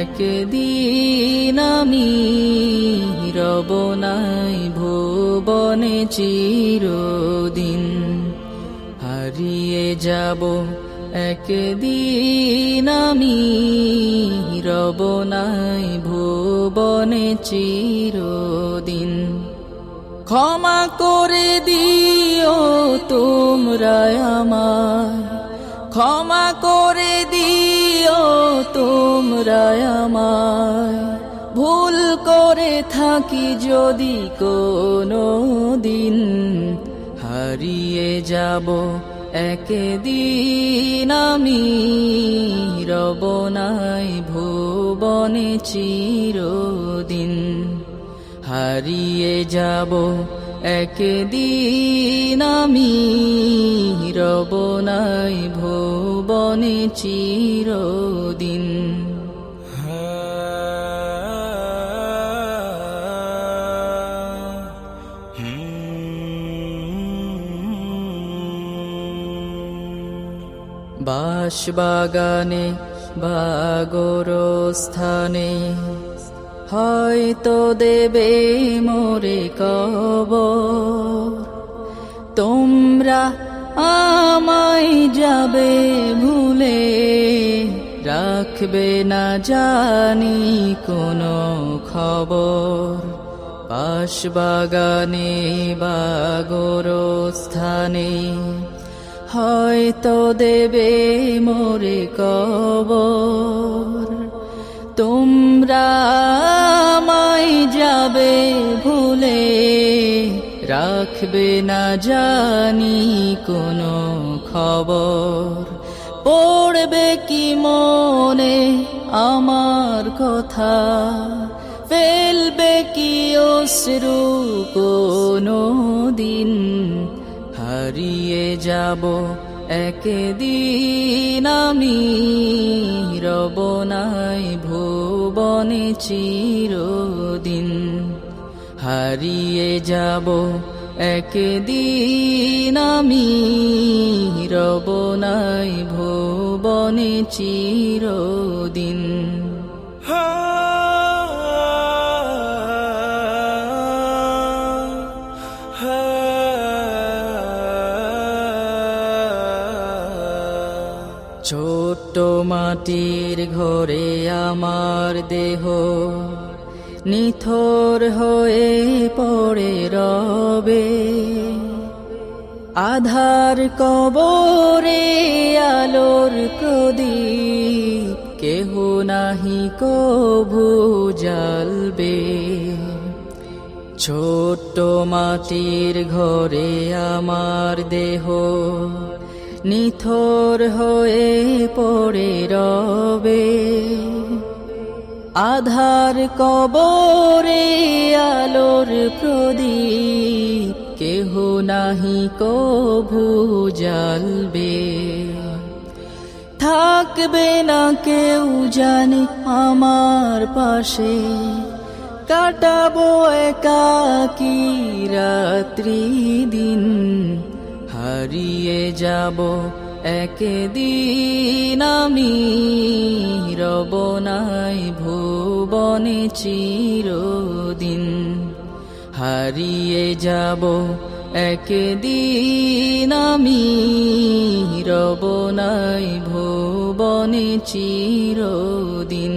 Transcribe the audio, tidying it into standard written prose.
একদিন আমি রব নাই ভুবনে চিরদিন। হারিয়ে যাব একদিন আমি রব নাই ভুবনে চিরদিন। ক্ষমা করে দিও তোমরা আমায়, ক্ষমা করে দিও তোমরা আমায়, ভুল করে থাকি যদি কোনো দিন। হারিয়ে যাব একদিন আমি রব নাই ভুবনে চিরদিন। হারিয়ে যাব একদিন আমি রব নাই ভুবনে চিরদিন। বাঁশবাগানে বা গোরস্থানে হয়তো দেবে মোরে কবর। তোমরা আমায় যাবে ভুলে, রাখবে না জানি কোনো খবর। বাঁশবাগানে বা গোরস্থানে হয়তো দেবে মোরে কবর। তোমরা আমায় যাবে ভুলে, রাখবে না জানি কোনো খবর। পড়বে কি মনে আমার কথা, ফেলবে কি অশ্রু কোনো দিন। হারিয়ে যাব একদিন আমি রব নাই ভুবনে চিরদিন। হারিয়ে যাব একদিন আমি রব নাই ভুবনে চিরদিন। ছোট্ট মাটির ঘরে আমার দেহ নিথর হয়ে পড়ে রবে। আধার কবরে আলোর প্রদীপ কেহ নাহি কভু জ্বালবে। ছোট্ট মাটির ঘরে আমার দেহ নিথর হয়ে পড়ে রবে। আধার কবরে আলোর প্রদীপ কেহ নাহি কভু জ্বালবে। থাকবে না কেউ জানি আমার পাশে, কাটাবো একাকী রাত্রি দিন। হারিয়ে যাব একদিন আমি রব নাই ভুবনে চিরদিন। হারিয়ে যাব একদিন আমি রব নাই ভুবনে চিরদিন।